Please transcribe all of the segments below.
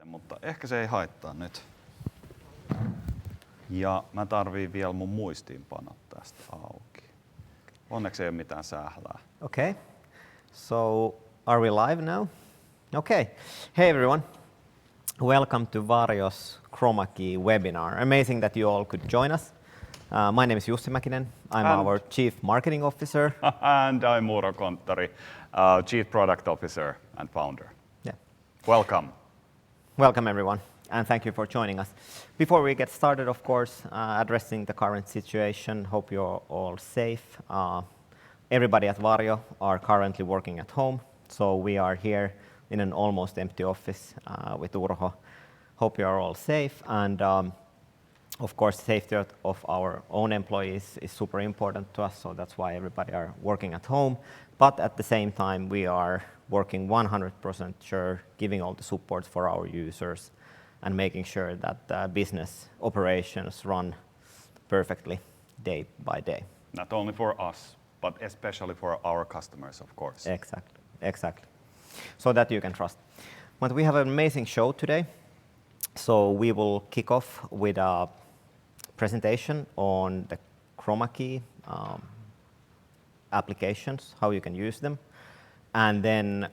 Mutta ehkä se ei haittaa nyt. Ja mä tarviin vielä mun muistiinpanot tästä auki. Onneksi ei ole mitään sählää. Okay, so are we live now? Okay, hey everyone. Welcome to Varjo's Chroma Key webinar. Amazing that you all could join us. My name is Jussi Mäkinen. I'm our Chief Marketing Officer. And I'm Urho Konttori, Chief Product Officer and Founder. Yeah. Welcome. Welcome everyone, and thank you for joining us. Before we get started, of course, addressing the current situation, hope you're all safe. Everybody at Varjo are currently working at home, so we are here in an almost empty office with Urho. Hope you are all safe, and of course, safety of our own employees is super important to us, so that's why everybody are working at home. But at the same time, we are working 100% sure, giving all the support for our users and making sure that business operations run perfectly day by day. Not only for us, but especially for our customers, of course. Exactly. So that you can trust. But we have an amazing show today. So we will kick off with a presentation on the Chroma Key applications, how you can use them. And then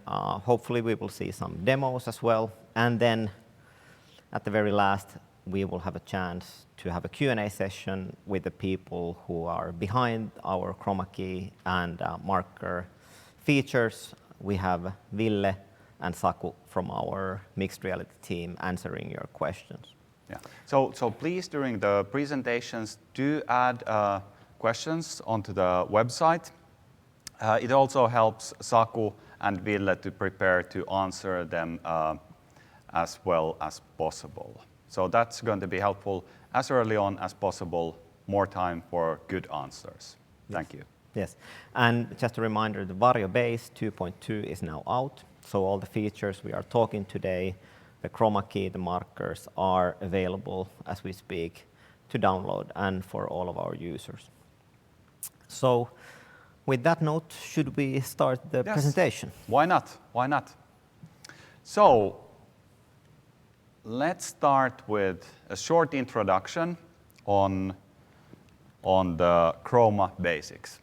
hopefully we will see some demos as well. And then at the very last, we will have a chance to have a Q&A session with the people who are behind our Chroma Key and marker features. We have Ville and Saku from our mixed reality team answering your questions. Yeah. So please, during the presentations, do add questions onto the website. It also helps Saku and Ville to prepare to answer them as well as possible. So that's going to be helpful as early on as possible, more time for good answers. Thank you. Yes, and just a reminder, the Varjo Base 2.2 is now out. So all the features we are talking today, the Chroma Key, the markers are available as we speak to download and for all of our users. So with that note, should we start the presentation? Why not? Why not? So let's start with a short introduction on the Chroma basics.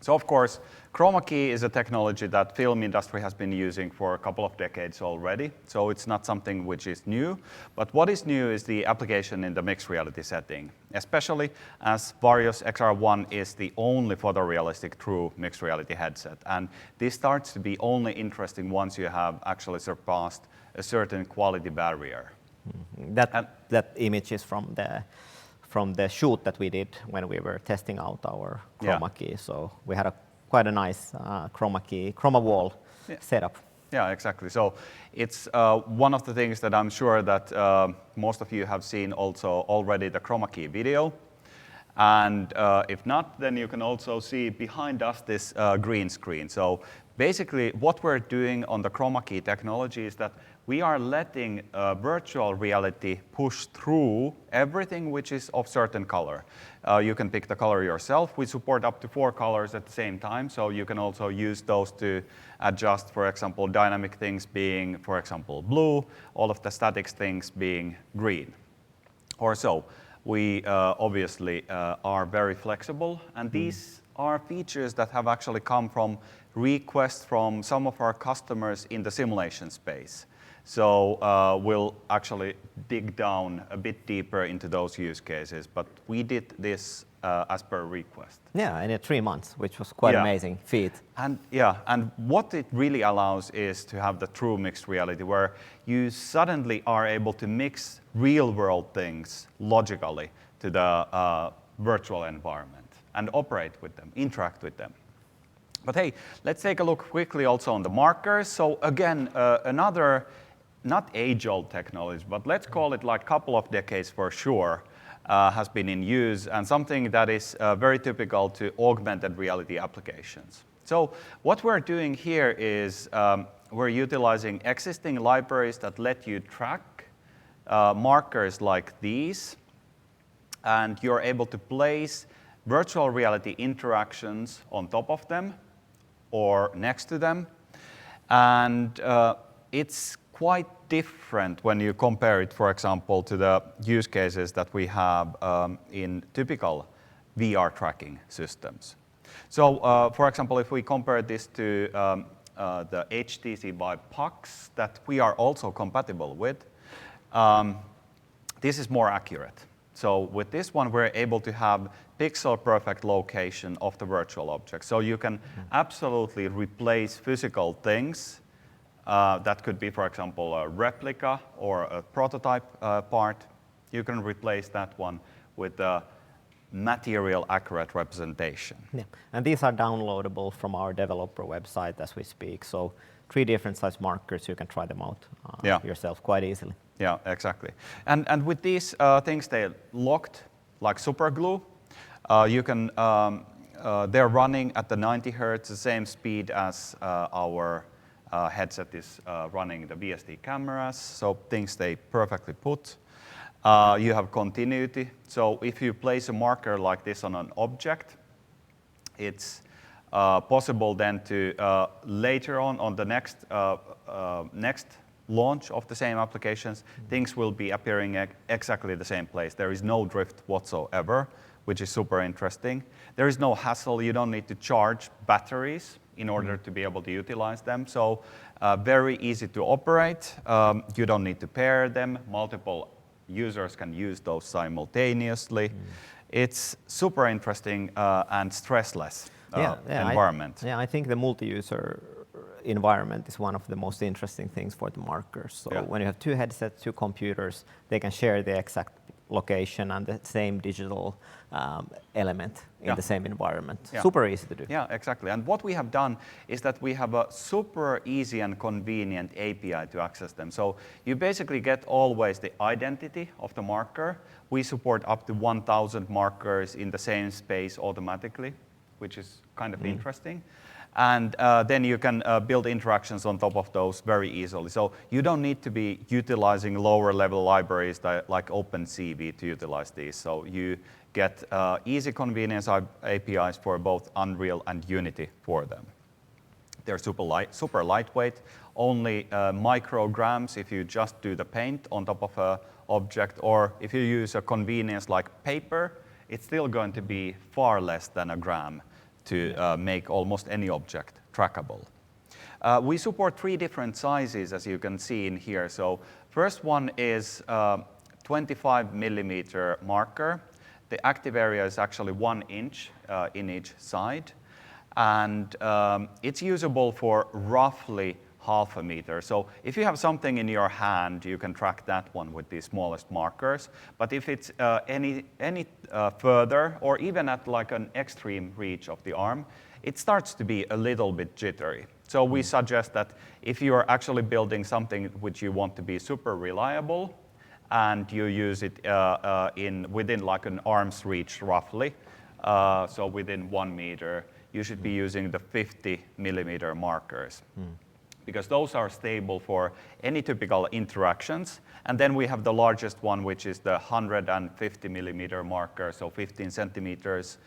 So of course, Chroma Key is a technology that film industry has been using for a couple of decades already. So it's not something which is new. But what is new is the application in the mixed reality setting, especially as Varjo's XR1 is the only photorealistic true mixed reality headset. And this starts to be only interesting once you have actually surpassed a certain quality barrier. That image is from the shoot that we did when we were testing out our Chroma Key. So we had quite a nice Chroma wall setup. Yeah, exactly. So it's one of the things that I'm sure that most of you have seen also already the Chroma Key video. And if not, then you can also see behind us this green screen. So basically what we're doing on the Chroma Key technology is that we are letting virtual reality push through everything which is of certain color. You can pick the color yourself. We support up to 4 colors at the same time, so you can also use those to adjust, for example, dynamic things being, for example, blue, all of the static things being green, or so. We obviously are very flexible, and these are features that have actually come from requests from some of our customers in the simulation space. So we'll actually dig down a bit deeper into those use cases, but we did this as per request. Yeah, in 3 months, which was quite amazing feat. And what it really allows is to have the true mixed reality, where you suddenly are able to mix real-world things logically to the virtual environment and operate with them, interact with them. But hey, let's take a look quickly also on the markers. So again, another not age-old technology, but let's call it like a couple of decades for sure, has been in use, and something that is very typical to augmented reality applications. So what we're doing here is we're utilizing existing libraries that let you track markers like these, and you're able to place virtual reality interactions on top of them or next to them. And it's quite different when you compare it, for example, to the use cases that we have in typical VR tracking systems. So, for example, if we compare this to the HTC Vive Pucks that we are also compatible with, this is more accurate. So with this one, we're able to have pixel-perfect location of the virtual object. So you can absolutely replace physical things. That could be, for example, a replica or a prototype part. You can replace that one with a material accurate representation. Yeah. And these are downloadable from our developer website as we speak. So 3 different size markers, you can try them out yourself quite easily. Yeah, exactly. And with these things, they're locked like super glue. You can, they're running at the 90 Hertz, the same speed as our headset is running the VSD cameras, so things stay perfectly put. You have continuity, so if you place a marker like this on an object, it's possible then to later on the next launch of the same applications, things will be appearing exactly the same place. There is no drift whatsoever, which is super interesting. There is no hassle. You don't need to charge batteries in order to be able to utilize them. So very easy to operate. You don't need to pair them. Multiple users can use those simultaneously. It's super interesting and stressless environment. I think the multi-user environment is one of the most interesting things for the markers. So when you have 2 headsets, 2 computers, they can share the exact location and the same digital element in the same environment. Super easy to do. Yeah, exactly. And what we have done is that we have a super easy and convenient API to access them. So you basically get always the identity of the marker. We support up to 1,000 markers in the same space automatically, which is kind of interesting. And then you can build interactions on top of those very easily. So you don't need to be utilizing lower level libraries like OpenCV to utilize these. So you get easy convenience APIs for both Unreal and Unity for them. They're super lightweight, only micrograms if you just do the paint on top of an object, or if you use a convenience like paper, it's still going to be far less than a gram to make almost any object trackable. We support 3 different sizes, as you can see in here. So first one is 25 millimeter marker. The active area is actually 1 inch in each side. And it's usable for roughly half a meter. So if you have something in your hand, you can track that one with the smallest markers. But if it's any further, or even at like an extreme reach of the arm, it starts to be a little bit jittery. So we suggest that if you are actually building something which you want to be super reliable, and you use it within like an arm's reach roughly, so within 1 meter, you should be using the 50 millimeter markers. Because those are stable for any typical interactions. And then we have the largest one, which is the 150 millimeter marker, so 15 centimeters.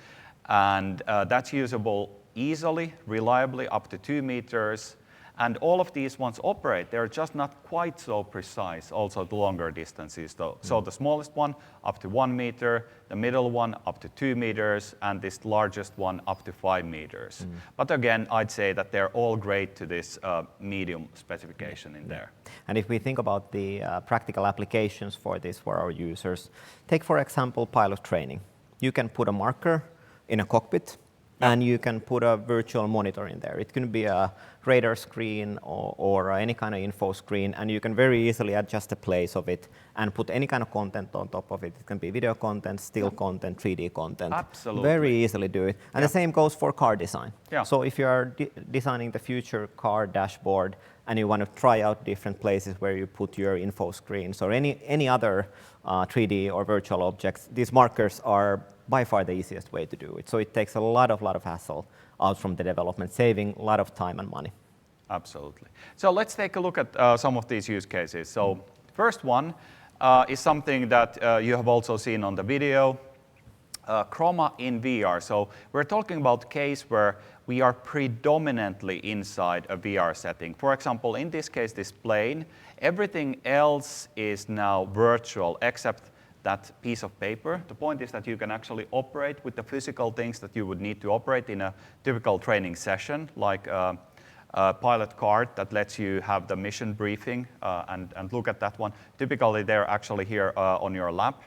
And that's usable easily, reliably, up to 2 meters. And all of these ones operate. They're just not quite so precise, also the longer distances. So the smallest one, up to 1 meter, the middle one, up to 2 meters, and this largest one, up to 5 meters. But again, I'd say that they're all great to this medium specification in there. And if we think about the practical applications for this for our users, take, for example, pilot training. You can put a marker in a cockpit, and you can put a virtual monitor in there. It can be a radar screen or any kind of info screen, and you can very easily adjust the place of it and put any kind of content on top of it. It can be video content, still content, 3D content. Absolutely. Very easily do it. And the same goes for car design. So if you are designing the future car dashboard and you want to try out different places where you put your info screens or any other 3D or virtual objects, these markers are by far the easiest way to do it. So it takes a lot of hassle out from the development, saving a lot of time and money. Absolutely. So let's take a look at some of these use cases. So first one is something that you have also seen on the video. Chroma in VR. So we're talking about a case where we are predominantly inside a VR setting. For example, in this case, this plane, everything else is now virtual except that piece of paper. The point is that you can actually operate with the physical things that you would need to operate in a typical training session, like a pilot card that lets you have the mission briefing and look at that one. Typically, they're actually here on your lap.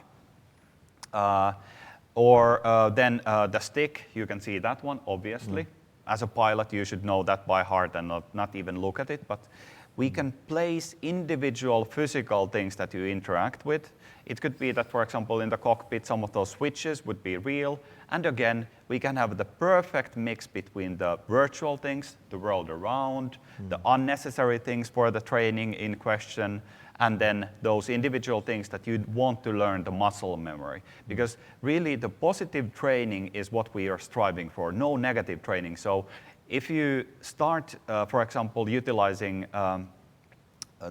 Then the stick, you can see that one, obviously. As a pilot, you should know that by heart and not even look at it. But we can place individual physical things that you interact with. It could be that, for example, in the cockpit, some of those switches would be real. And again, we can have the perfect mix between the virtual things, the world around, the unnecessary things for the training in question, and then those individual things that you want to learn, the muscle memory. Because really the positive training is what we are striving for, no negative training. So if you start, for example, utilizing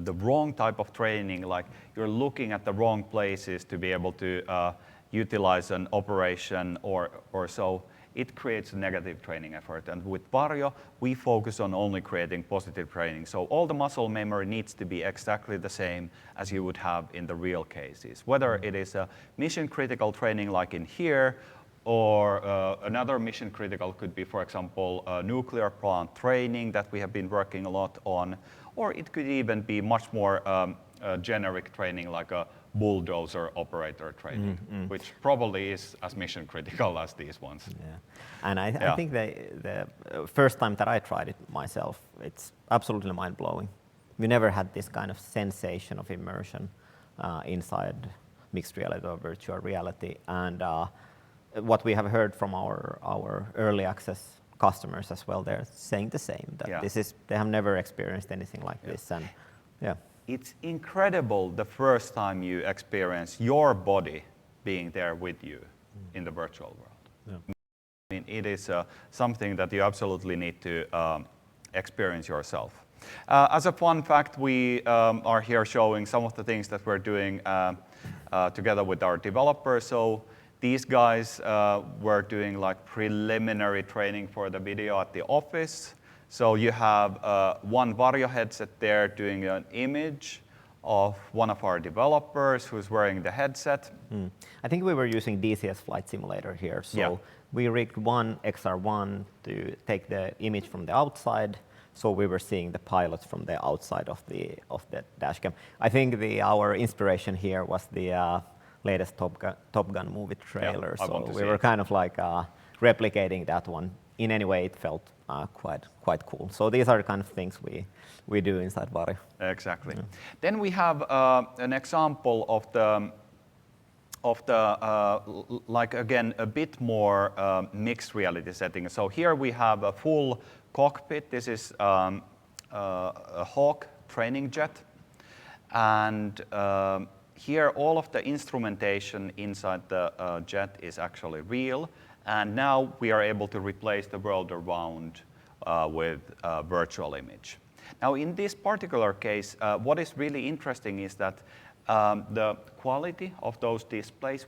the wrong type of training, like you're looking at the wrong places to be able to utilize an operation or so, it creates a negative training effort. And with Varjo, we focus on only creating positive training. So all the muscle memory needs to be exactly the same as you would have in the real cases. Whether it is a mission critical training like in here, or another mission critical could be, for example, nuclear plant training that we have been working a lot on, or it could even be much more generic training like a bulldozer operator training, which probably is as mission critical as these ones. Yeah. And I think the first time that I tried it myself, it's absolutely mind-blowing. We never had this kind of sensation of immersion inside mixed reality or virtual reality. And what we have heard from our early access customers as well, they're saying the same, that they have never experienced anything like this. And it's incredible the first time you experience your body being there with you in the virtual world. I mean, it is something that you absolutely need to experience yourself. As a fun fact, we are here showing some of the things that we're doing together with our developers. So these guys were doing like preliminary training for the video at the office. So you have one Varjo headset there doing an image of one of our developers who's wearing the headset. I think we were using DCS Flight Simulator here. So we rigged one XR1 to take the image from the outside. So we were seeing the pilots from the outside of the dashcam. I think our inspiration here was the latest Top Gun movie trailer. So we were kind of like replicating that one. In any way, it felt quite cool. So these are the kind of things we do inside Varjo. Exactly. Then we have an example of the like again a bit more mixed reality setting. So here we have a full cockpit. This is a Hawk training jet, and here all of the instrumentation inside the jet is actually real. And now we are able to replace the world around with a virtual image. Now in this particular case, what is really interesting is that the quality of those displays,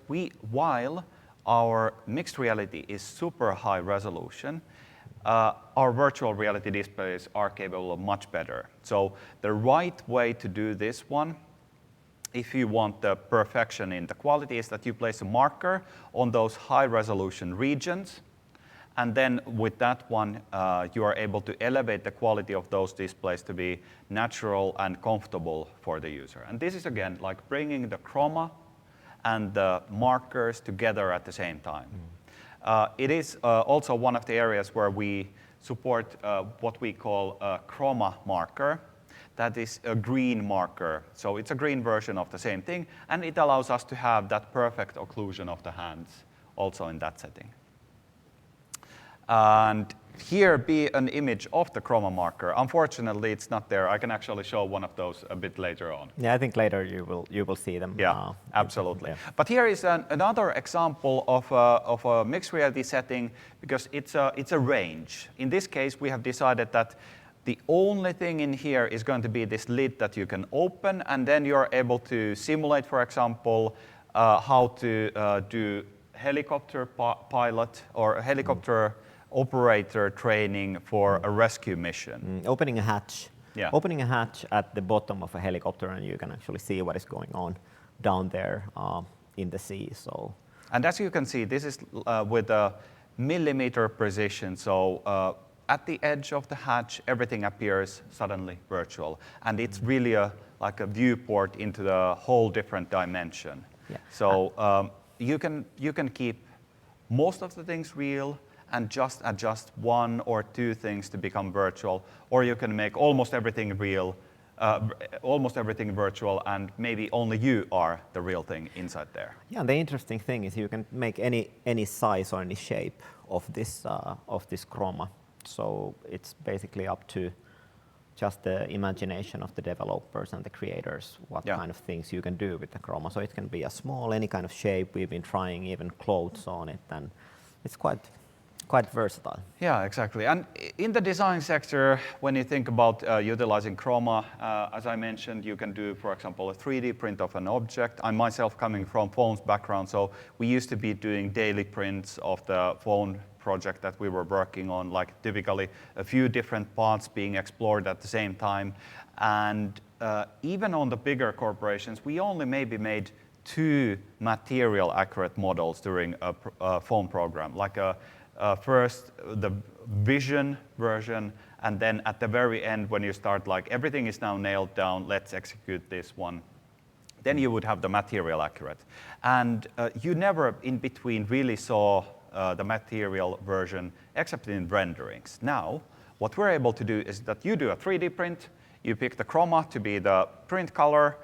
while our mixed reality is super high resolution, our virtual reality displays are capable of much better. So the right way to do this one, if you want the perfection in the quality, is that you place a marker on those high resolution regions. And then with that one, you are able to elevate the quality of those displays to be natural and comfortable for the user. And this is again like bringing the chroma and the markers together at the same time. It is also one of the areas where we support what we call a chroma marker. That is a green marker. So it's a green version of the same thing, and it allows us to have that perfect occlusion of the hands also in that setting. And here be an image of the chroma marker. Unfortunately, it's not there. I can actually show one of those a bit later on. Yeah, I think later you will see them. Yeah, absolutely. But here is another example of a mixed reality setting, because it's a range. In this case, we have decided that the only thing in here is going to be this lid that you can open, and then you're able to simulate, for example, how to do helicopter pilot or a helicopter operator training for a rescue mission. Opening a hatch. Yeah. Opening a hatch at the bottom of a helicopter, and you can actually see what is going on down there in the sea. So. And as you can see, this is with a millimeter precision. So at the edge of the hatch, everything appears suddenly virtual, and it's really like a viewport into the whole different dimension. Yeah. So you can keep most of the things real and just adjust one or two things to become virtual, or you can make almost everything real, almost everything virtual, and maybe only you are the real thing inside there. Yeah, and the interesting thing is you can make any size or any shape of this Chroma. So it's basically up to just the imagination of the developers and the creators, what kind of things you can do with the Chroma. So it can be a small, any kind of shape. We've been trying even clothes on it, and it's quite versatile. Yeah, exactly. And in the design sector, when you think about utilizing Chroma, as I mentioned, you can do, for example, a 3D print of an object. I'm myself coming from phones background, so we used to be doing daily prints of the phone project that we were working on, like typically a few different parts being explored at the same time. And even on the bigger corporations, we only maybe made 2 material accurate models during a phone program, like first the vision version, and then at the very end when you start like everything is now nailed down, let's execute this one, then you would have the material accurate. And you never in between really saw the material version except in renderings. Now what we're able to do is that you do a 3D print, you pick the Chroma to be the print color,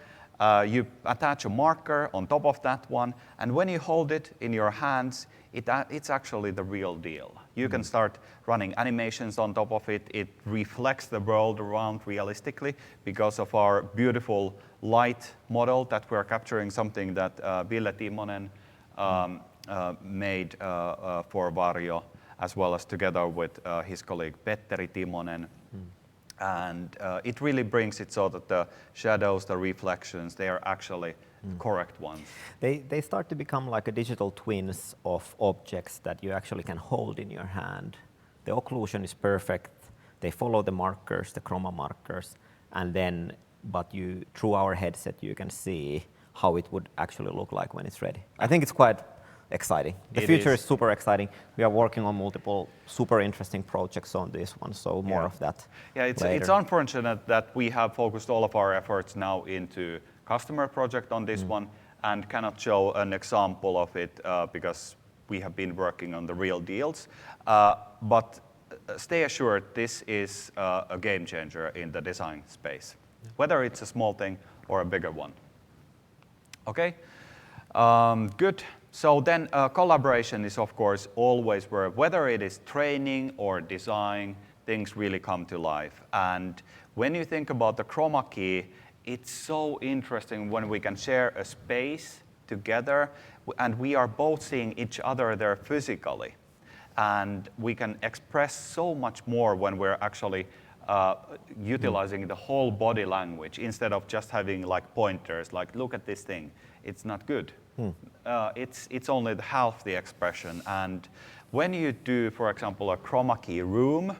you attach a marker on top of that one, and when you hold it in your hands, it's actually the real deal. You can start running animations on top of it. It reflects the world around realistically because of our beautiful light model that we're capturing, something that Ville Timonen made for Varjo, as well as together with his colleague Petteri Timonen. And it really brings it so that the shadows, the reflections, they are actually correct ones. They start to become like a digital twins of objects that you actually can hold in your hand. The occlusion is perfect. They follow the markers, the Chroma markers, and then, but you, through our headset, you can see how it would actually look like when it's ready. I think it's quite exciting. The future is super exciting. We are working on multiple super interesting projects on this one, so more of that. Yeah, it's unfortunate that we have focused all of our efforts now into customer project on this one and cannot show an example of it because we have been working on the real deals. But stay assured, this is a game changer in the design space, whether it's a small thing or a bigger one. Okay, good. So then collaboration is, of course, always where, whether it is training or design, things really come to life. And when you think about the Chroma key, it's so interesting when we can share a space together and we are both seeing each other there physically. And we can express so much more when we're actually utilizing the whole body language instead of just having like pointers, like look at this thing. It's not good. It's only half the expression. And when you do, for example, a Chroma key room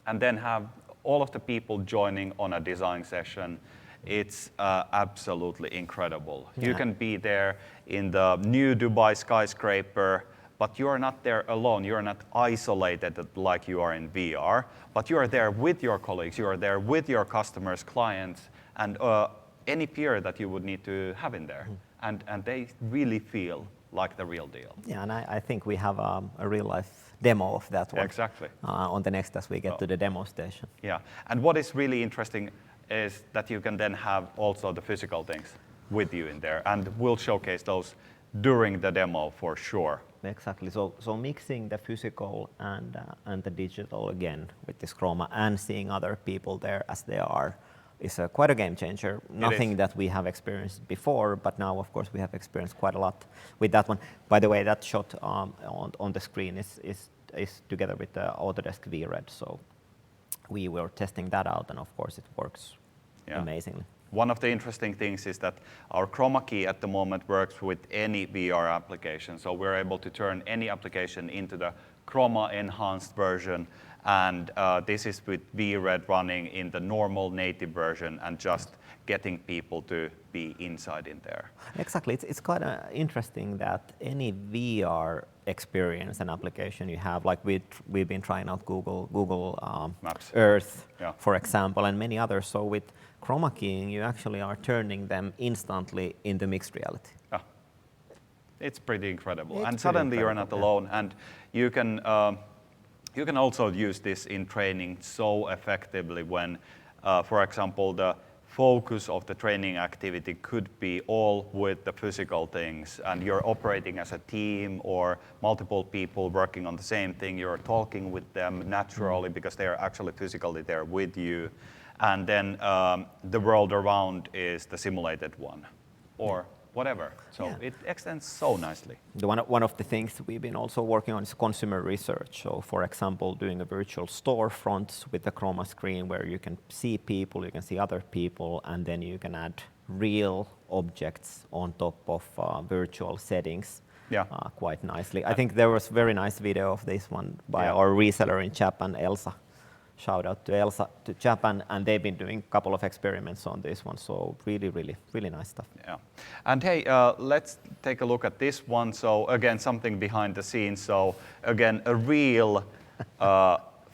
and then have all of the people joining on a design session, it's absolutely incredible. Yeah. You can be there in the new Dubai skyscraper, but you are not there alone. You are not isolated like you are in VR, but you are there with your colleagues. You are there with your customers, clients, and any peer that you would need to have in there. And they really feel like the real deal. Yeah, and I think we have a real-life demo of that one. Exactly. On the next as we get to the demo station. Yeah, and what is really interesting is that you can then have also the physical things with you in there, and we'll showcase those during the demo for sure. Exactly. So mixing the physical and the digital again with this Chroma and seeing other people there as they are is quite a game changer. Nothing that we have experienced before, but now of course we have experienced quite a lot with that one. By the way, that shot on the screen is together with the Autodesk VRED. So we were testing that out, and of course it works amazingly. One of the interesting things is that our Chroma key at the moment works with any VR application. So we're able to turn any application into the Chroma enhanced version. And this is with VRED running in the normal native version and just getting people to be inside in there. Exactly. It's quite interesting that any VR experience and application you have, like we've been trying out Google Maps. Earth, Yeah. for example, and many others. So with Chroma keying, you actually are turning them instantly into mixed reality. Yeah. It's pretty incredible. It's and pretty suddenly you're incredible, not alone. And you can also use this in training so effectively when, for example, the focus of the training activity could be all with the physical things, and you're operating as a team or multiple people working on the same thing. You're talking with them naturally because they are actually physically there with you. And then the world around is the simulated one or whatever. So it extends so nicely. One of the things we've been also working on is consumer research. So for example, doing a virtual storefront with the Chroma screen where you can see people, you can see other people, and then you can add real objects on top of virtual settings quite nicely. I think there was a very nice video of this one by our reseller in Japan, Elsa. Shout out to Elsa to Japan, and they've been doing a couple of experiments on this one. So really nice stuff. Yeah, and hey, let's take a look at this one. So again, something behind the scenes. So again, a real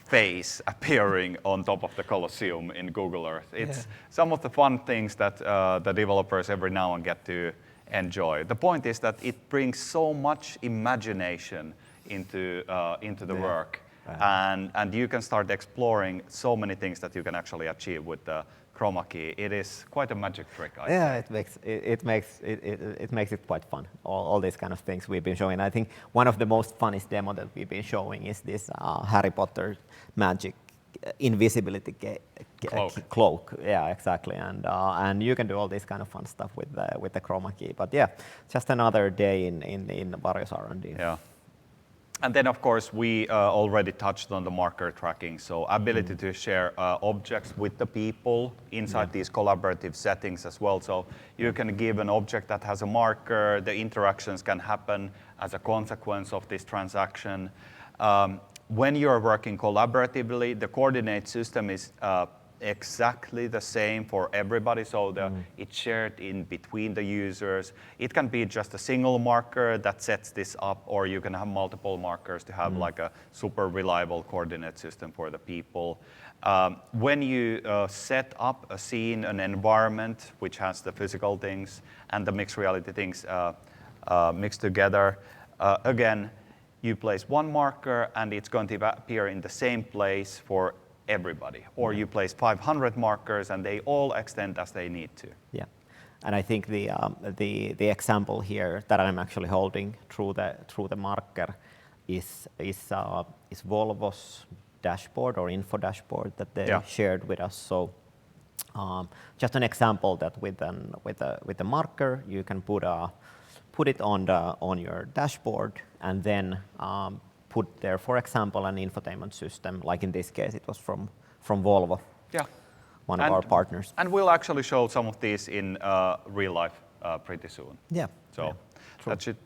face appearing on top of the Colosseum in Google Earth. It's some of the fun things that the developers every now and get to enjoy. The point is that it brings so much imagination into the work. And you can start exploring so many things that you can actually achieve with the Chroma key. It is quite a magic trick, I think. It makes it quite fun. All these kind of things we've been showing. I think one of the most funnest demo that we've been showing is this Harry Potter magic invisibility cloak. Yeah, exactly. And you can do all this kind of fun stuff with the Chroma key. But yeah, just another day in Varjo's R&D. Yeah. And then, of course, we already touched on the marker tracking. So ability to share objects with the people inside these collaborative settings as well. So you can give an object that has a marker. The interactions can happen as a consequence of this transaction. When you're working collaboratively, the coordinate system is exactly the same for everybody, so it's shared in between the users. It can be just a single marker that sets this up, or you can have multiple markers to have like a super reliable coordinate system for the people. When you set up a scene, an environment which has the physical things and the mixed reality things mixed together, again, you place one marker and it's going to appear in the same place for everybody, or you place 500 markers and they all extend as they need to. Yeah, and I think the example here that I'm actually holding through the marker is Volvo's dashboard or info dashboard that they shared with us. So just an example that with the marker you can put it on your dashboard and then put there, for example, an infotainment system, like in this case, it was from Volvo, one of our partners. And we'll actually show some of these in real life pretty soon. Yeah. So that should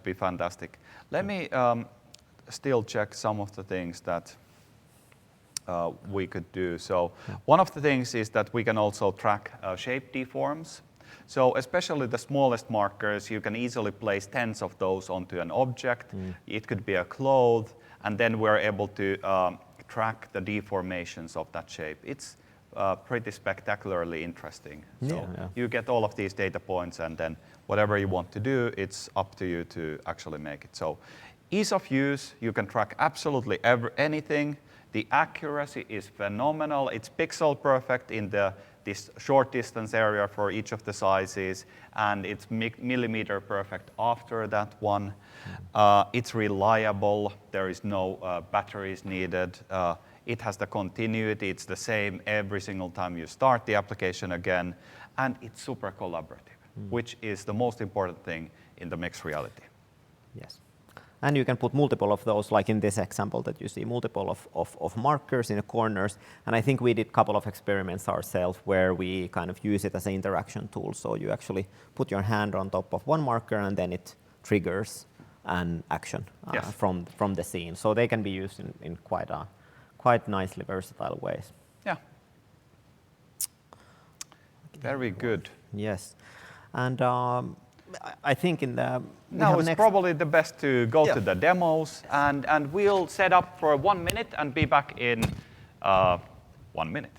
be fantastic. Let me still check some of the things that we could do. So one of the things is that we can also track shape deforms. So especially the smallest markers, you can easily place tens of those onto an object. It could be a cloth, and then we're able to track the deformations of that shape. It's pretty spectacularly interesting. So you get all of these data points, and then whatever you want to do, it's up to you to actually make it. So ease of use, you can track absolutely anything. The accuracy is phenomenal. It's pixel perfect in this short distance area for each of the sizes, and it's millimeter perfect after that one. It's reliable. There is no batteries needed. It has the continuity. It's the same every single time you start the application again, and it's super collaborative, which is the most important thing in the mixed reality. Yes. And you can put multiple of those, like in this example that you see, multiple of markers in the corners. And I think we did a couple of experiments ourselves where we kind of use it as an interaction tool. So you actually put your hand on top of one marker and then it triggers an action from the scene. So they can be used in quite nicely versatile ways. Yeah. Very good. Yes. And I think in the... Now it's probably the best to go to the demos, and we'll set up for 1 minute and be back in 1 minute.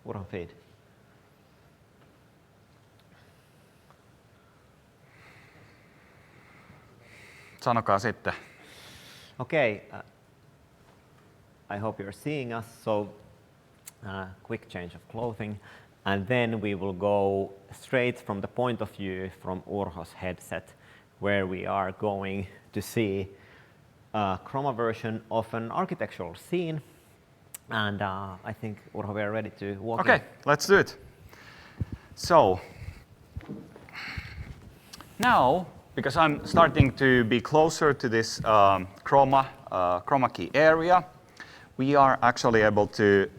Urho feed. Sanokaa sitten. Okay. I hope you're seeing us. So, quick change of clothing. And then we will go straight from the point of view from Urho's headset, where we are going to see a Chroma version of an architectural scene. And I think, Urho, we are ready to walk in. Okay, let's do it. So, now, because I'm starting to be closer to this chroma key area, we are actually able to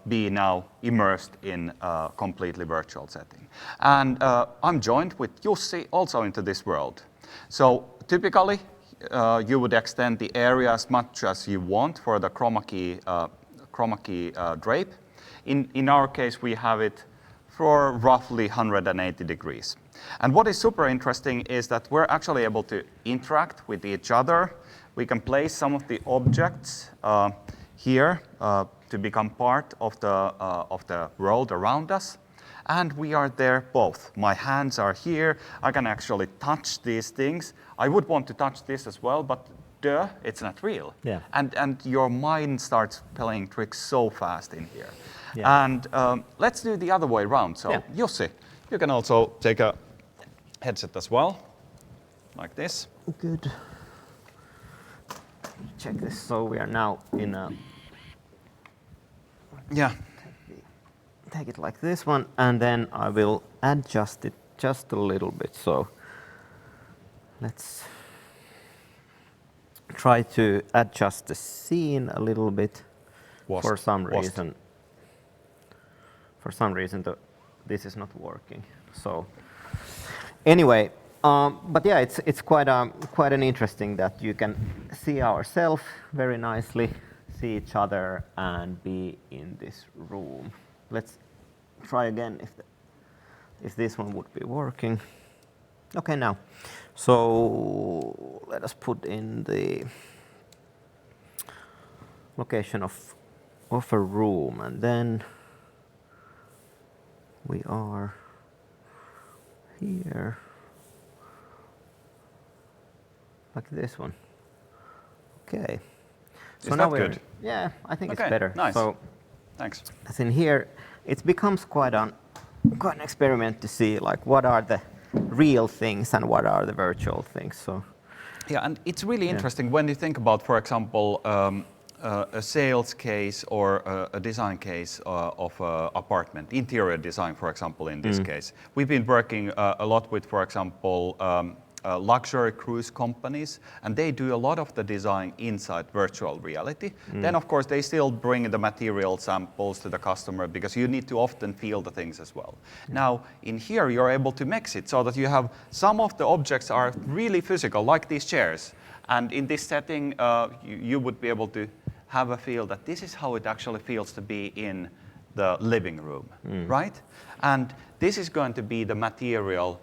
be now immersed in a completely virtual setting. And I'm joined with Jussi also into this world. So typically, you would extend the area as much as you want for the chroma key drape. In our case, we have it for roughly 180 degrees. And what is super interesting is that we're actually able to interact with each other. We can place some of the objects here to become part of the world around us. And we are there both. My hands are here. I can actually touch these things. I would want to touch this as well, but it's not real. Yeah. And your mind starts playing tricks so fast in here. Yeah. And let's do the other way around. So, Jussi, you can also take a headset as well, like this. Good. Check this. So we are now in a... Yeah. Take it like this one, and then I will adjust it just a little bit. So let's try to adjust the scene a little bit. For some reason, this is not working. So anyway, but yeah, it's quite an interesting that you can see ourselves very nicely, see each other, and be in this room. Let's try again if this one would be working. Okay, now. So let us put in the location of a room, and then we are here, like this one. Okay. So is now that good? Yeah, I think Okay, it's better. nice. So, thanks. as in here, it becomes quite an experiment to see like what are the real things and what are the virtual things. So yeah, and it's really interesting when you think about, for example, a sales case or a design case of an apartment, interior design, for example, in this case. We've been working a lot with, for example, luxury cruise companies, and they do a lot of the design inside virtual reality. Then, of course, they still bring the material samples to the customer because you need to often feel the things as well. Now, in here, you're able to mix it so that you have some of the objects are really physical, like these chairs, And in this setting, you would be able to have a feel that this is how it actually feels to be in the living room, right? And this is going to be the material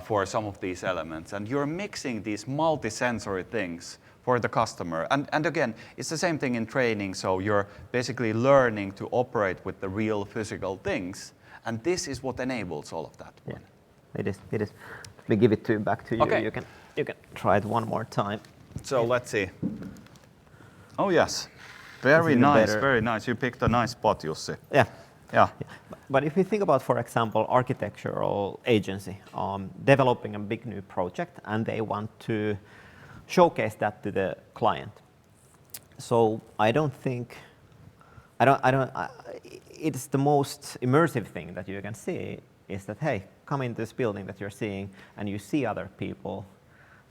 for some of these elements. And you're mixing these multi-sensory things for the customer. And again, it's the same thing in training. So you're basically learning to operate with the real physical things. And this is what enables all of that. Yeah, it is. It is. Let me give it back to you. Okay. You can try it one more time. So let's see. Oh yes, very even nice, better. very nice. You picked a nice spot, Jussi. Yeah. Yeah. But if you think about, for example, architectural agency developing a big new project, and they want to showcase that to the client. So I don't think, it's the most immersive thing that you can see is that, hey, come into this building that you're seeing, and you see other people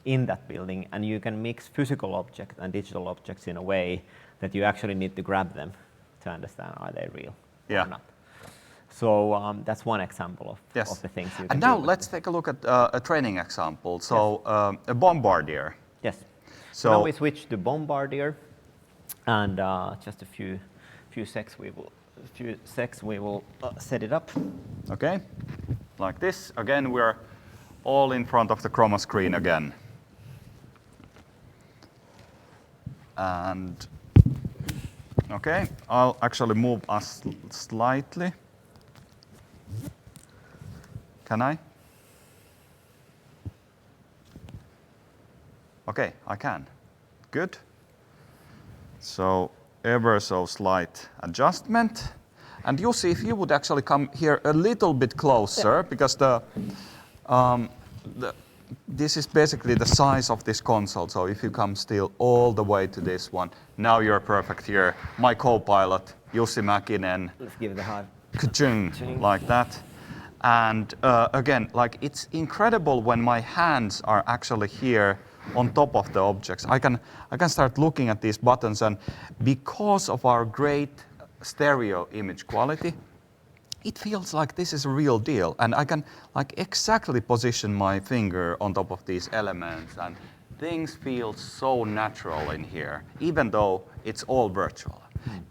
in that building, and you can mix physical objects and digital objects in a way that you actually need to grab them to understand, are they real or not. So that's one example of the things you can And now do. let's take a look at a training example. So a bombardier. Yes. So now we switch to Bombardier, and just a few secs we will set it up. Okay, like this. Again, we're all in front of the Chroma screen again. And okay, I'll actually move us slightly. Can I? Okay, I can. Good. So ever so slight adjustment. And Jussi, if you would actually come here a little bit closer, because this is basically the size of this console. So if you come still all the way to this one, now you're perfect here. My co-pilot, Jussi Mäkinen. Let's give it a high. Ka-chung, like that. And again, like it's incredible when my hands are actually here on top of the objects. I can start looking at these buttons, and because of our great stereo image quality, it feels like this is a real deal. And I can like exactly position my finger on top of these elements, and things feel so natural in here, even though it's all virtual.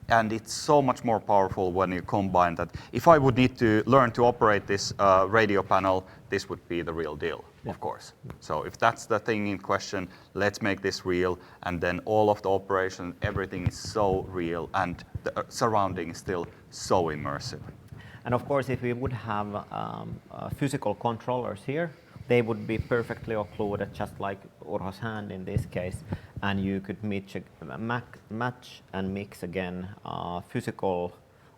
And it's so much more powerful when you combine that. If I would need to learn to operate this radio panel, this would be the real deal, of course. So if that's the thing in question, let's make this real. And then all of the operation, everything is so real, and the surrounding is still so immersive. And of course, if we would have physical controllers here, they would be perfectly occluded, just like Urho's hand in this case, and you could match and mix again physical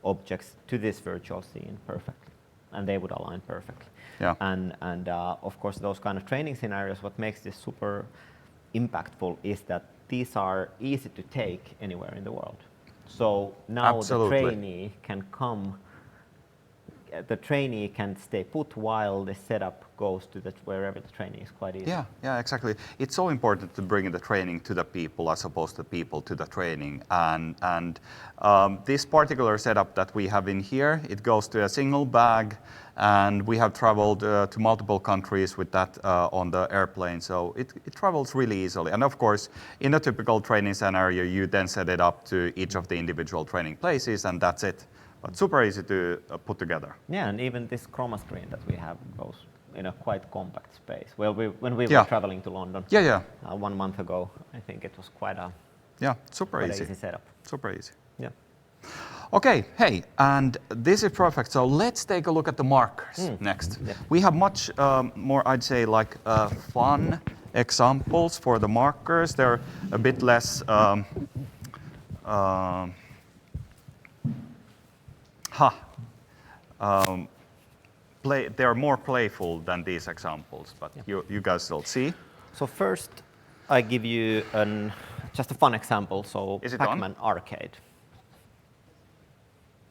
objects to this virtual scene perfectly, and they would align perfectly. Yeah. And of course, those kind of training scenarios, what makes this super impactful is that these are easy to take anywhere in the world. So now Absolutely. the trainee can come. The trainee can stay put while the setup goes to wherever the training is quite easy. Yeah, exactly. It's so important to bring the training to the people as opposed to people to the training. And this particular setup that we have in here, it goes to a single bag, and we have traveled to multiple countries with that on the airplane. So it travels really easily. And of course, in a typical training scenario, you then set it up to each of the individual training places, and that's it. But super easy to put together. Yeah, and even this Chroma screen that we have goes in a quite compact space. Well, when we were traveling to London 1 month ago, I think it was quite a super easy setup. Super easy. Yeah. Okay, hey, and this is perfect. So let's take a look at the markers next. Yeah. We have much more, I'd say, like fun examples for the markers. They're a bit less. They're more playful than these examples, but you guys will see. So first, I give you just a fun example. So Is it Pac-Man Arcade.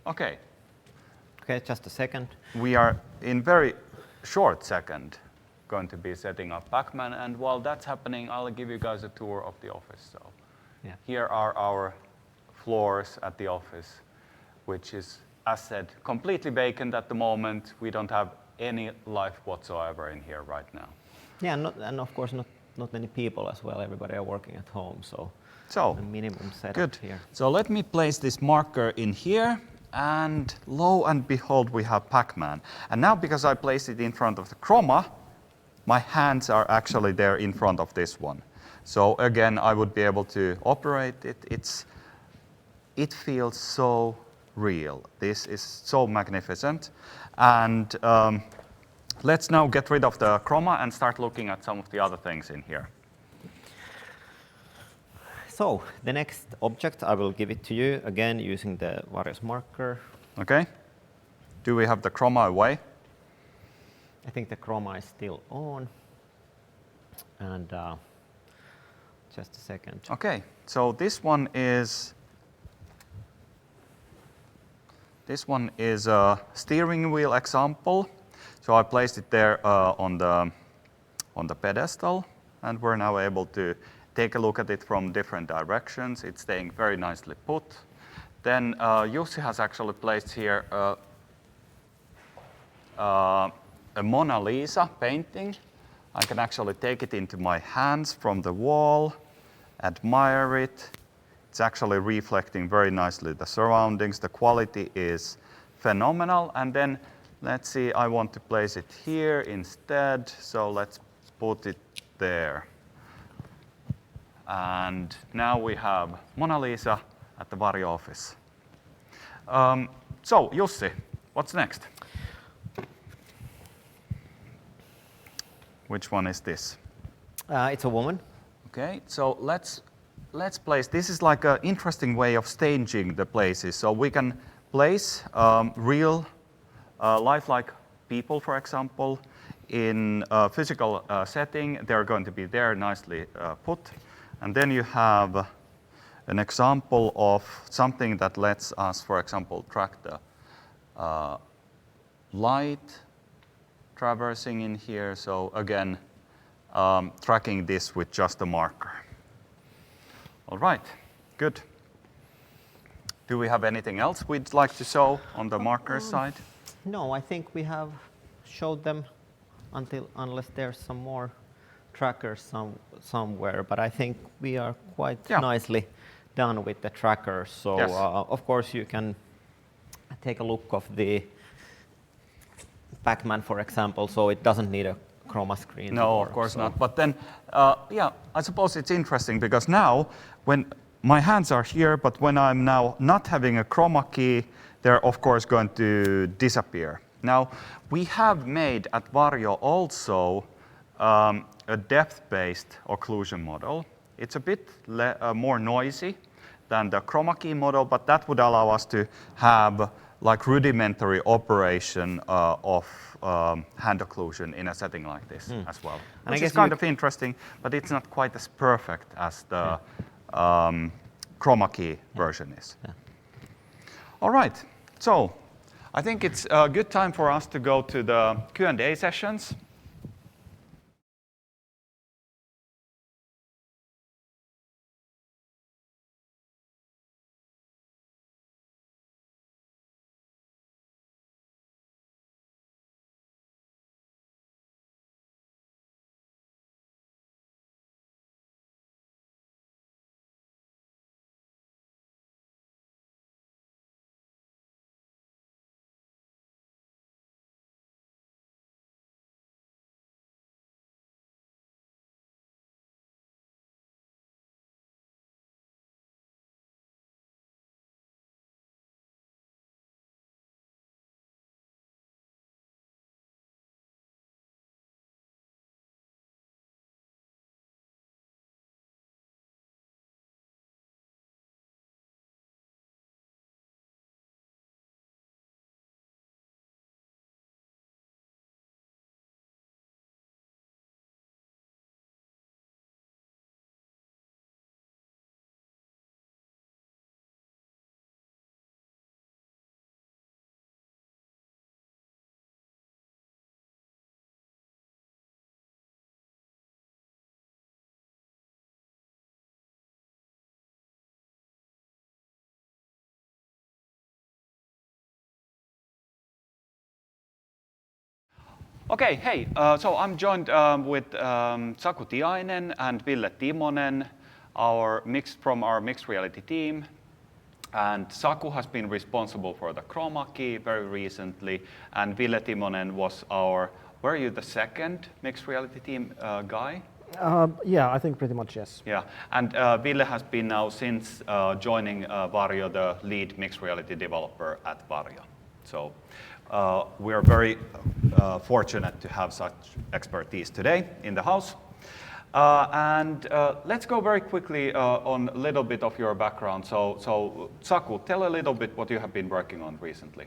Okay. Okay, just a second. We are in very short second going to be setting up Pac-Man, and while that's happening, I'll give you guys a tour of the office. So here are our floors at the office, which is, as said, completely vacant at the moment. We don't have any life whatsoever in here right now. Yeah, and of course not not many people as well. Everybody are working at home, so So, a minimum setup good. here. So let me place this marker in here, and lo and behold, we have Pac-Man. And now, because I placed it in front of the Chroma, my hands are actually there in front of this one. So again, I would be able to operate it. It feels so real. This is so magnificent. And let's now get rid of the Chroma and start looking at some of the other things in here. So the next object, I will give it to you again using the Varjo's marker. Okay. Do we have the Chroma away? I think the Chroma is still on. And just a second. Okay. So this one is a steering wheel example. So I placed it there on the pedestal, and we're now able to take a look at it from different directions. It's staying very nicely put. Then Jussi has actually placed here a Mona Lisa painting. I can actually take it into my hands from the wall, admire it. It's actually reflecting very nicely the surroundings. The quality is phenomenal. And then let's see, I want to place it here instead. So let's put it there. And now we have Mona Lisa at the Varjo office. So Jussi, what's next? Which one is this? It's a woman. Okay, so let's place. This is like an interesting way of staging the places. So we can place real, lifelike people, for example, in a physical setting. They're going to be there nicely put. And then you have an example of something that lets us, for example, track the light traversing in here. So again, tracking this with just a marker. All right, good. Do we have anything else we'd like to show on the marker side? No, I think we have showed them unless there's some more trackers somewhere. But I think we are quite nicely done with the trackers. So Yes. Of course you can take a look of the Pac-Man, for example. So it doesn't need a Chroma screen. No, of course not. But then, yeah, I suppose it's interesting because now when my hands are here, but when I'm now not having a Chroma key, they're of course going to disappear. Now, we have made at Varjo also a depth-based occlusion model. It's a bit more noisy than the Chroma key model, but that would allow us to have like rudimentary operation of hand occlusion in a setting like this as well. And Which is kind of interesting, but it's not quite as perfect as the Chroma key version is. Yeah. All right, so I think it's a good time for us to go to the Q&A sessions. Okay, hey, so I'm joined with Saku Tiainen and Ville Timonen, from our mixed reality team. And Saku has been responsible for the Chroma key very recently, and Ville Timonen was were you the second mixed reality team guy? Yeah, I think pretty much yes. Yeah, and Ville has been now since joining Varjo, the lead mixed reality developer at Varjo. So we are very fortunate to have such expertise today in the house. And let's go very quickly on a little bit of your background. So Saku, tell a little bit what you have been working on recently.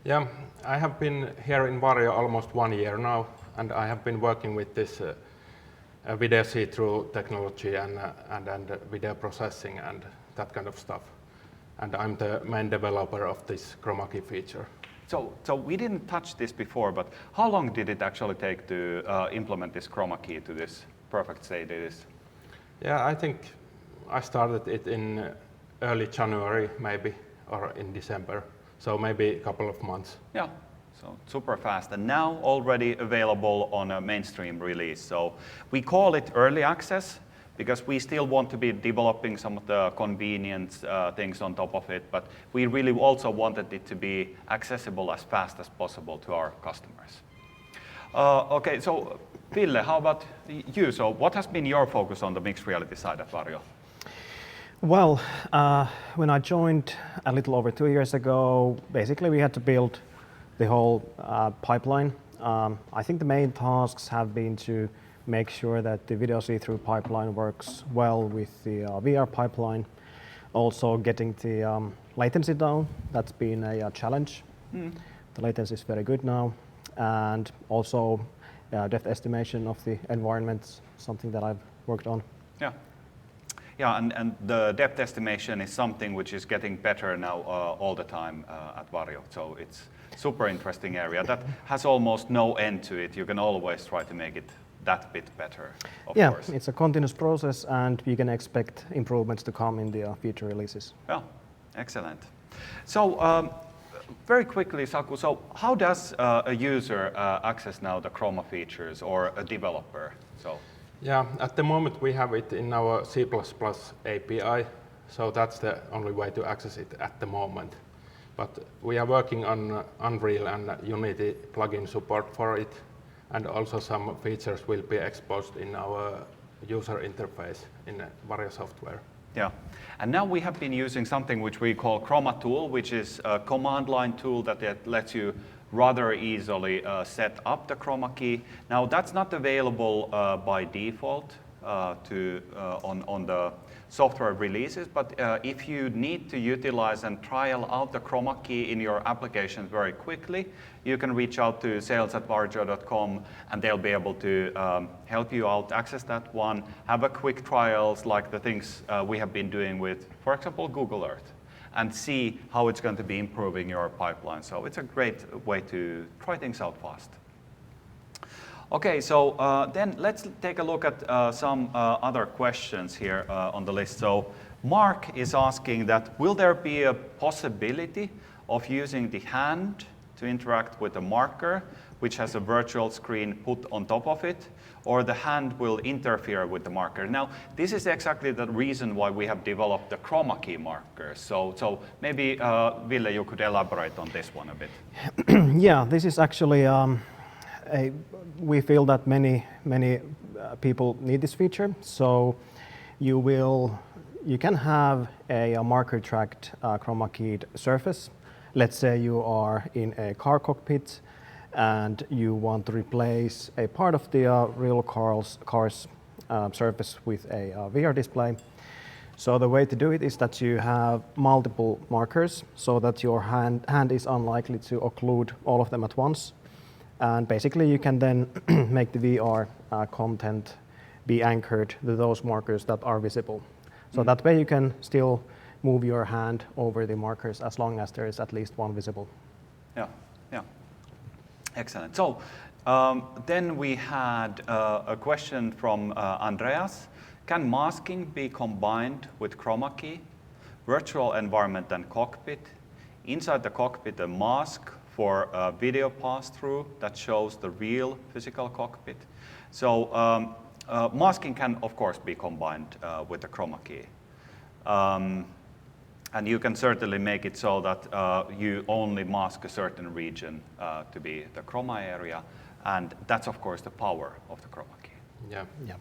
Yeah, I have been here in Varjo almost 1 year now, and I have been working with this video see-through technology and video processing and that kind of stuff. And I'm the main developer of this Chroma key feature. So we didn't touch this before, but how long did it actually take to implement this Chroma key to this perfect state it is? Yeah, I think I started it in early January maybe, or in December. So maybe a couple of months. Yeah, so super fast. And now already available on a mainstream release. So we call it early access because we still want to be developing some of the convenience things on top of it. But we really also wanted it to be accessible as fast as possible to our customers. Okay, so Ville, how about you? So what has been your focus on the mixed reality side at Varjo? Well, when I joined a little over 2 years ago, basically we had to build the whole pipeline. I think the main tasks have been to make sure that the video see-through pipeline works well with the VR pipeline. Also getting the latency down, that's been a challenge. The latency is very good now. And also depth estimation of the environments, something that I've worked on. Yeah. Yeah, and the depth estimation is something which is getting better now all the time at Varjo. So it's super interesting area that has almost no end to it. You can always try to make it that bit better, of course. Yeah, it's a continuous process and we can expect improvements to come in the future releases. Yeah, excellent. So very quickly, Saku, so how does a user access now the Chroma features or a developer? So. Yeah, at the moment we have it in our C++ API, so that's the only way to access it at the moment. But we are working on Unreal and Unity plugin support for it, and also some features will be exposed in our user interface in Varjo software. Yeah, and now we have been using something which we call Chroma tool, which is a command line tool that lets you rather easily set up the Chroma key. Now that's not available by default on the software releases, but if you need to utilize and trial out the Chroma key in your application very quickly, you can reach out to sales@varjo.com and they'll be able to help you out, access that one, have a quick trials like the things we have been doing with, for example, Google Earth, and see how it's going to be improving your pipeline. So it's a great way to try things out fast. Okay, so then let's take a look at some other questions here on the list. So Mark is asking that, will there be a possibility of using the hand to interact with the marker, which has a virtual screen put on top of it, or the hand will interfere with the marker? Now, this is exactly the reason why we have developed the Chroma key markers. So maybe, Ville, you could elaborate on this one a bit. Yeah, this is actually, we feel that many people need this feature. So you can have a marker tracked Chroma keyed surface. Let's say you are in a car cockpit and you want to replace a part of the real car's surface with a VR display. So the way to do it is that you have multiple markers so that your hand is unlikely to occlude all of them at once. And basically you can then make the VR content be anchored to those markers that are visible. So that way you can still move your hand over the markers as long as there is at least one visible. Yeah, yeah. Excellent. So then we had a question from Andreas. Can masking be combined with Chroma key, virtual environment and cockpit? Inside the cockpit, a mask for video pass-through that shows the real physical cockpit. So masking can, of course, be combined with the chroma key. And you can certainly make it so that you only mask a certain region to be the chroma area. And that's, of course, the power of the chroma key. Yeah. Yeah.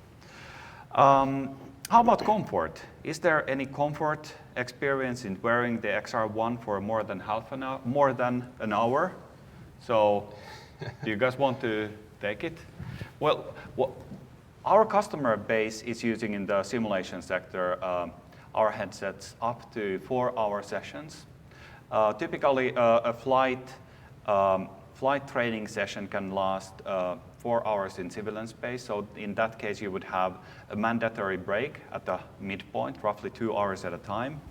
How about comfort? Is there any comfort experience in wearing the XR1 for more than an hour? So do you guys want to take it? Well, our customer base is using in the simulation sector our headsets up to 4-hour sessions. Typically, a flight training session can last 4 hours in civilian space. So in that case, you would have a mandatory break at the midpoint, roughly 2 hours at a time.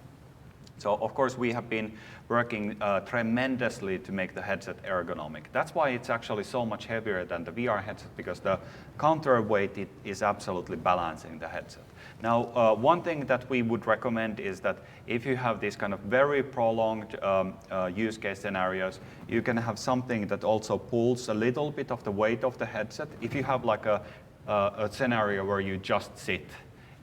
So of course, we have been working tremendously to make the headset ergonomic. That's why it's actually so much heavier than the VR headset, because the counterweight is absolutely balancing the headset. Now, one thing that we would recommend is that if you have these kind of very prolonged use case scenarios, you can have something that also pulls a little bit of the weight of the headset. If you have like a scenario where you just sit,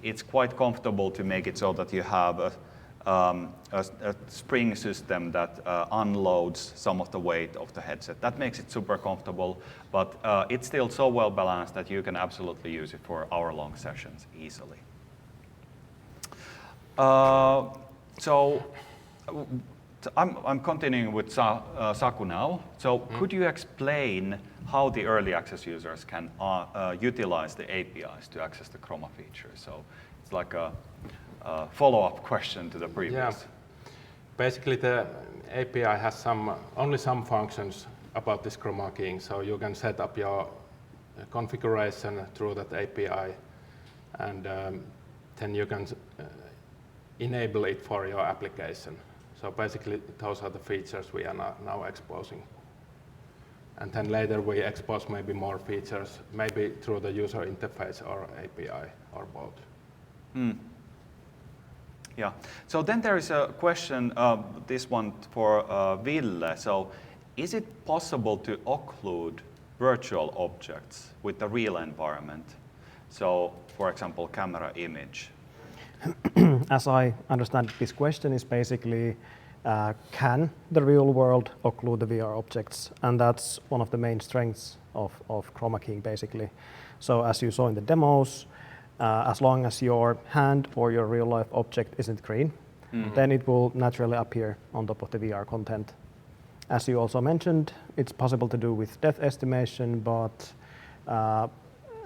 it's quite comfortable to make it so that you have a spring system that unloads some of the weight of the headset. That makes it super comfortable, but it's still so well balanced that you can absolutely use it for hour-long sessions easily. So I'm continuing with Saku now. So could you explain how the early access users can utilize the APIs to access the Chroma feature? So it's like a follow-up question to the previous. Yeah. Basically, the API has only some functions about this chroma keying. So you can set up your configuration through that API, and then you can enable it for your application. So basically, those are the features we are now exposing. And then later we expose maybe more features, maybe through the user interface or API or both. Yeah. So then there is a question, this one for Ville. So is it possible to occlude virtual objects with the real environment? So, for example, camera image. As I understand, this question is basically, can the real world occlude the VR objects? And that's one of the main strengths of chroma keying, basically. So as you saw in the demos, as long as your hand or your real life object isn't green, then it will naturally appear on top of the VR content. As you also mentioned, it's possible to do with depth estimation, but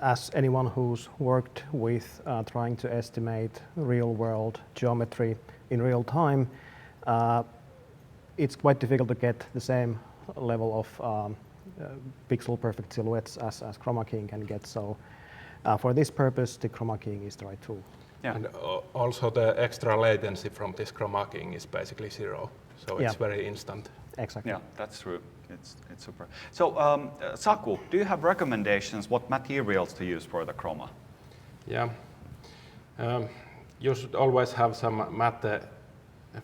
as anyone who's worked with trying to estimate real world geometry in real time, it's quite difficult to get the same level of pixel perfect silhouettes as chroma keying can get. So for this purpose, the chroma keying is the right tool. Yeah. And also the extra latency from this chroma keying is basically 0. So it's very instant. Exactly. Yeah, that's true. It's super. So Saku, do you have recommendations what materials to use for the chroma? Yeah. You should always have some matte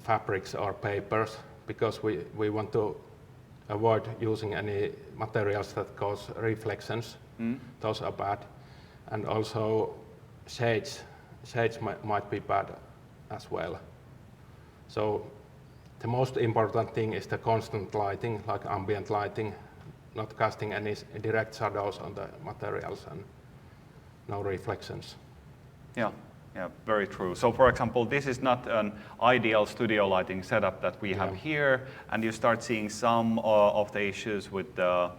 fabrics or papers, because we want to avoid using any materials that cause reflections. Those are bad. And also shades might be bad as well. So the most important thing is the constant lighting, like ambient lighting, not casting any direct shadows on the materials and no reflections. Yeah, very true. So for example, this is not an ideal studio lighting setup that we have here, and you start seeing some of the issues with the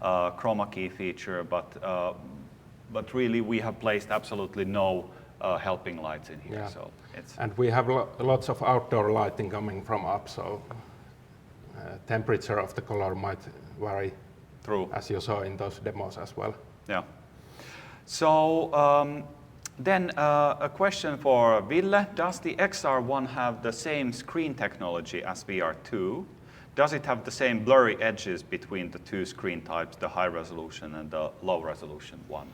chroma key feature, but really we have placed absolutely no helping lights in here. Yeah. So it's And we have lots of outdoor lighting coming from up, so temperature of the color might vary, true, as you saw in those demos as well. Yeah. So then a question for Ville. Does the XR1 have the same screen technology as VR2? Does it have the same blurry edges between the two screen types, the high resolution and the low resolution one?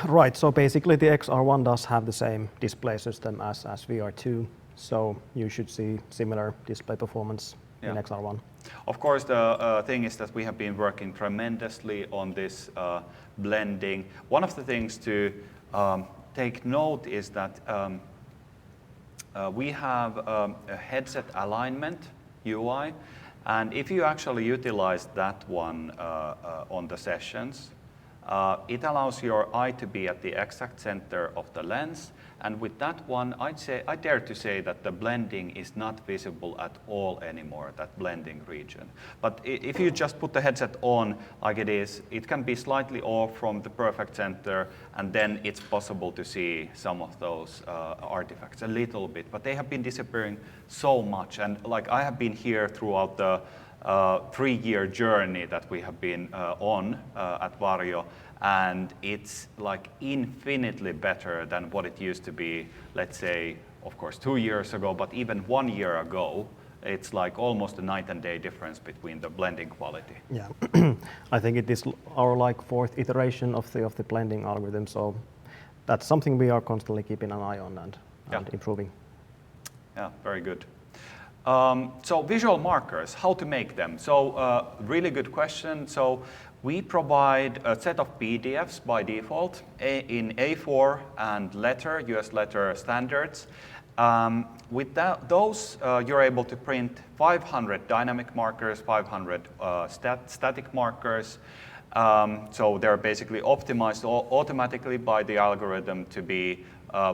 Right, so basically the XR1 does have the same display system as VR2, so you should see similar display performance in XR1. Of course, the thing is that we have been working tremendously on this blending. One of the things to take note is that we have a headset alignment UI, and if you actually utilize that one on the sessions, it allows your eye to be at the exact center of the lens, and with that one, I dare to say that the blending is not visible at all anymore, that blending region. But if you just put the headset on like it is, it can be slightly off from the perfect center, and then it's possible to see some of those artifacts a little bit, but they have been disappearing so much, and like I have been here throughout the 3-year journey that we have been on at Varjo, and it's like infinitely better than what it used to be, let's say, of course, 2 years ago, but even 1 year ago. It's like almost a night and day difference between the blending quality. Yeah, I think it is our like 4th iteration of the blending algorithm, so that's something we are constantly keeping an eye on and improving. Yeah, very good. So visual markers, how to make them? So really good question. So we provide a set of PDFs by default in A4 and letter, US letter standards. With those, you're able to print 500 dynamic markers, 500 static markers. So they're basically optimized automatically by the algorithm to be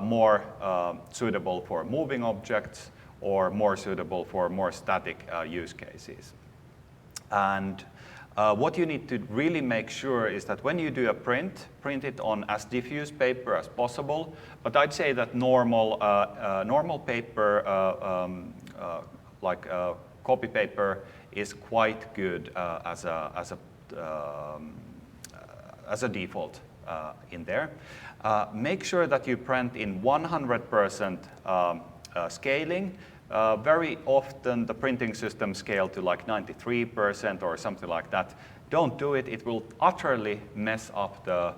more suitable for moving objects or more suitable for more static use cases. And what you need to really make sure is that when you do a print it on as diffuse paper as possible. But I'd say that normal paper, like copy paper, is quite good as a default in there. Make sure that you print in 100% scaling. Very often the printing systems scale to like 93% or something like that. Don't do it. It will utterly mess up the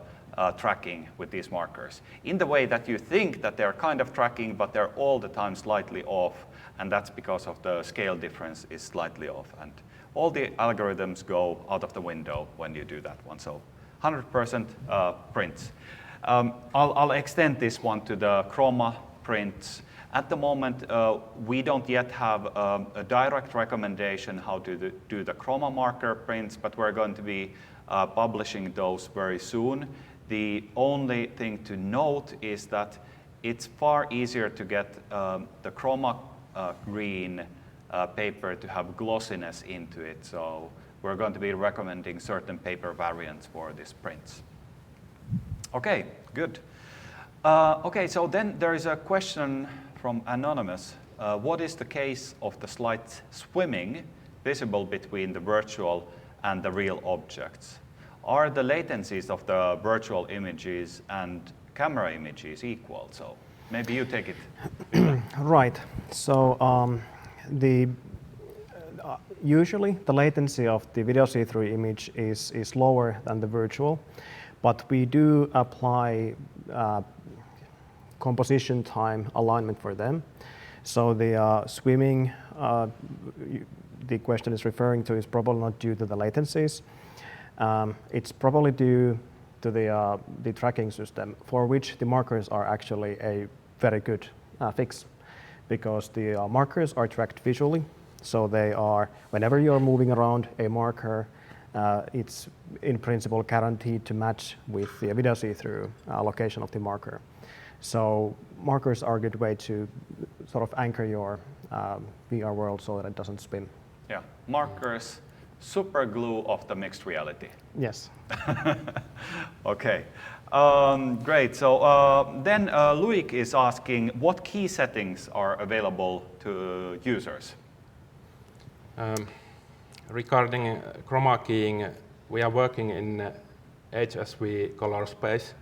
tracking with these markers in the way that you think that they're kind of tracking, but they're all the time slightly off, and that's because of the scale difference is slightly off, and all the algorithms go out of the window when you do that one. So 100% prints. I'll extend this one to the Chroma prints. At the moment, we don't yet have a direct recommendation how to do the Chroma marker prints, but we're going to be publishing those very soon. The only thing to note is that it's far easier to get the Chroma green paper to have glossiness into it. So we're going to be recommending certain paper variants for these prints. Okay, good. Okay, so then there is a question from Anonymous. What is the case of the slight swimming visible between the virtual and the real objects? Are the latencies of the virtual images and camera images equal? So maybe you take it. Right. So usually the latency of the video see-through image is lower than the virtual, but we do apply composition time alignment for them. So the swimming the question is referring to is probably not due to the latencies. It's probably due to the tracking system, for which the markers are actually a very good fix, because the markers are tracked visually. So they are, whenever you're moving around a marker, it's in principle guaranteed to match with the video see-through location of the marker. So markers are a good way to sort of anchor your VR world so that it doesn't spin. Yeah, markers, super glue of the mixed reality. Yes. Okay, great. So then Luik is asking, what key settings are available to users? Regarding chroma keying, we are working in HSV color space.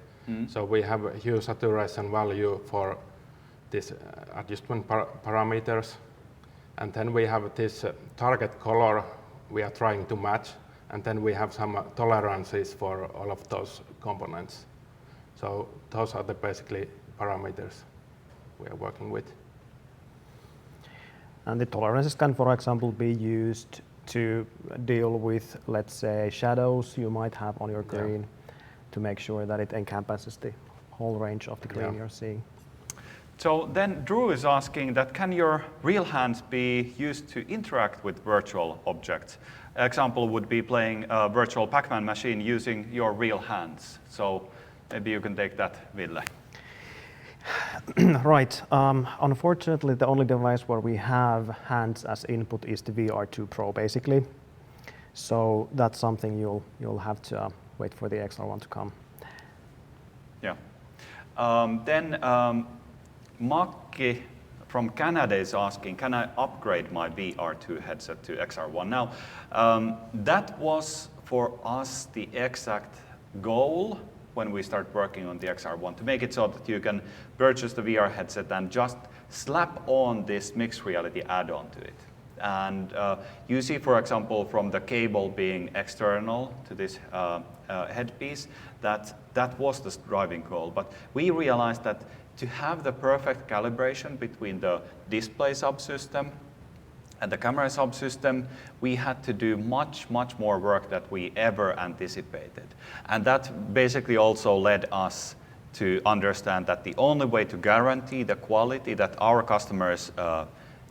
So we have a hue saturation value for this adjustment parameters. And then we have this target color we are trying to match. And then we have some tolerances for all of those components. So those are the basically parameters we are working with. And the tolerances can, for example, be used to deal with, let's say, shadows you might have on your green to make sure that it encompasses the whole range of the green you're seeing. So then Drew is asking that can your real hands be used to interact with virtual objects? Example would be playing a virtual Pac-Man machine using your real hands. So maybe you can take that, Ville. Right. Unfortunately, the only device where we have hands as input is the VR2 Pro, basically. So that's something you'll have to wait for the XR1 to come. Yeah. Then Maki from Canada is asking, can I upgrade my VR2 headset to XR1? Now, that was for us the exact goal when we start working on the XR1, to make it so that you can purchase the VR headset and just slap on this mixed reality add-on to it. And you see, for example, from the cable being external to this headpiece, that was the driving goal. But we realized that to have the perfect calibration between the display subsystem and the camera subsystem, we had to do much more work that we ever anticipated. And that basically also led us to understand that the only way to guarantee the quality that our customers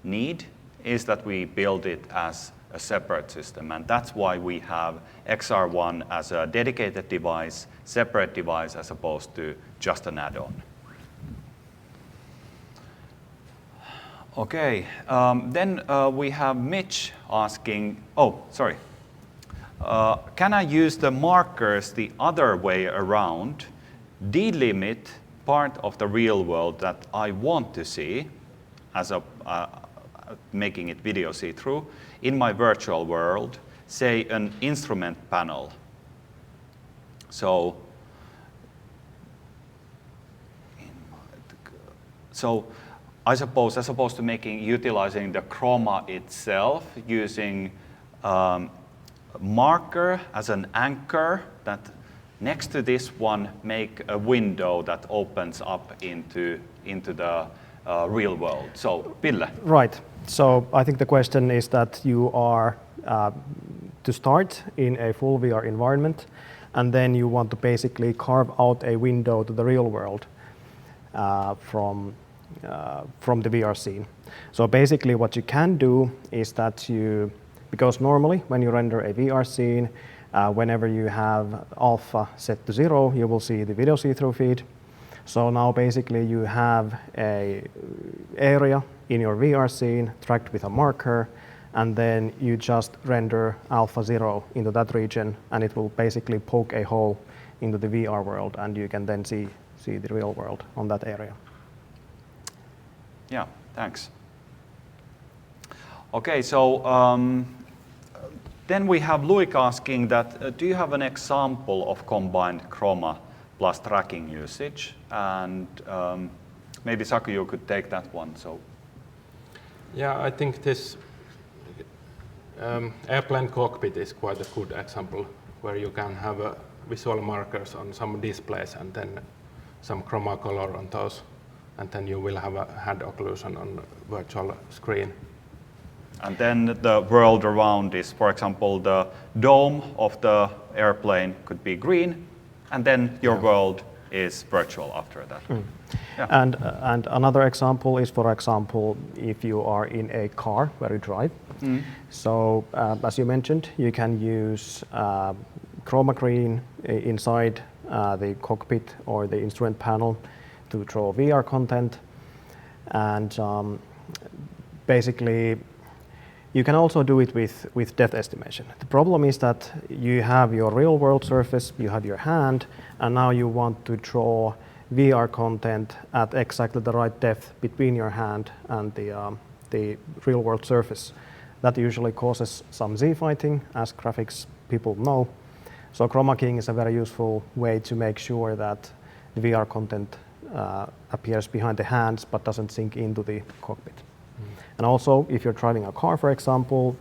need is that we build it as a separate system. And that's why we have XR1 as a dedicated device, separate device, as opposed to just an add-on. Okay, then we have Mitch asking, can I use the markers the other way around, delimit part of the real world that I want to see, as a making it video see-through, in my virtual world, say an instrument panel? So I suppose, as opposed to utilizing the Chroma itself, using marker as an anchor, that next to this one make a window that opens up into the real world. So, Ville. Right. So I think the question is that you are to start in a full VR environment, and then you want to basically carve out a window to the real world from the VR scene. So basically what you can do is that because normally when you render a VR scene, whenever you have alpha set to 0, you will see the video see-through feed. So now basically you have a area in your VR scene tracked with a marker, and then you just render alpha 0 into that region, and it will basically poke a hole into the VR world, and you can then see the real world on that area. Yeah, thanks. Okay, so then we have Luik asking that, do you have an example of combined Chroma plus tracking usage? And maybe Saku, you could take that one. So, yeah, I think this airplane cockpit is quite a good example, where you can have visual markers on some displays and then some chroma color on those, and then you will have a hand occlusion on virtual screen. And then the world around is, for example, the dome of the airplane could be green, and then your world is virtual after that. Yeah. And another example is, for example, if you are in a car where you drive. So as you mentioned, you can use chroma green inside the cockpit or the instrument panel to draw VR content. And basically, you can also do it with depth estimation. The problem is that you have your real world surface, you have your hand, and now you want to draw VR content at exactly the right depth between your hand and the real world surface. That usually causes some Z-fighting, as graphics people know. So chroma keying is a very useful way to make sure that the VR content appears behind the hands but doesn't sink into the cockpit. And also, if you're driving a car, for example,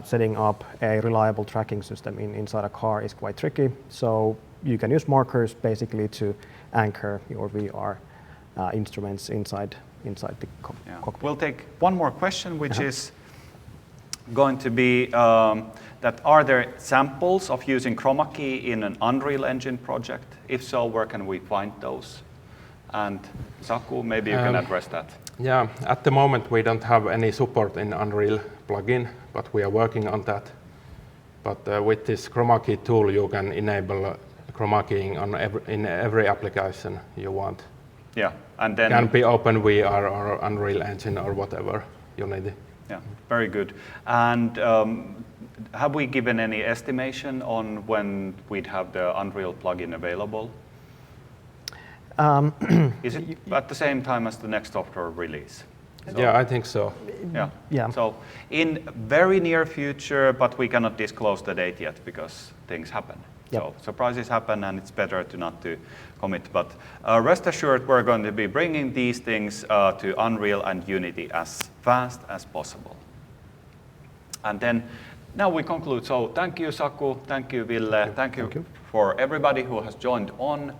setting up a reliable tracking system inside a car is quite tricky. So you can use markers basically to anchor your VR instruments inside inside the cockpit. We'll take one more question, which is going to be that are there samples of using Chroma key in an Unreal Engine project? If so, where can we find those? And Saku, maybe you can address that. Yeah, at the moment we don't have any support in Unreal plugin, but we are working on that. But with this Chroma key tool, you can enable Chroma keying in every application you want. Yeah, and then it can be OpenVR or Unreal Engine or whatever you need. Yeah, very good. And have we given any estimation on when we'd have the Unreal plugin available? Is it at the same time as the next software release? So, yeah, I think so. Yeah. So in very near future, but we cannot disclose the date yet because things happen. Yep. So surprises happen, and it's better to not to commit. But rest assured, we're going to be bringing these things to Unreal and Unity as fast as possible. And then now we conclude. So thank you, Saku. Thank you, Ville. Thank you for everybody who has joined on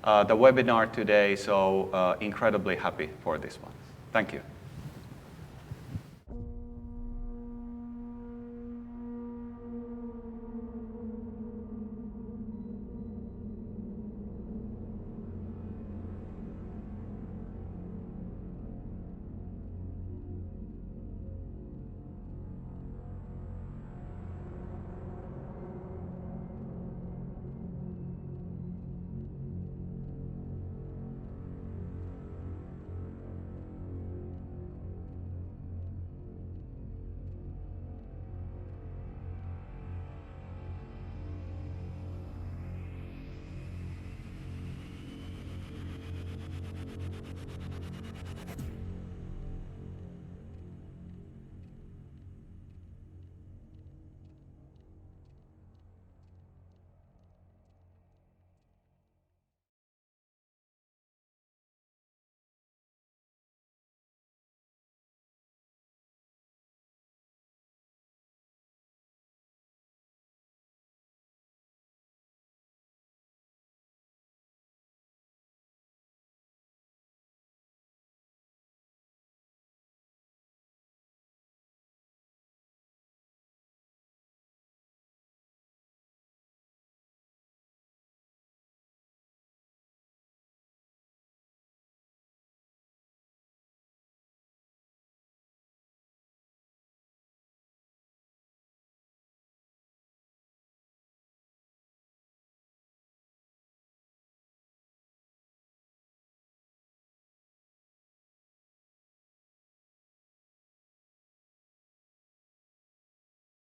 the webinar today. So incredibly happy for this one. Thank you.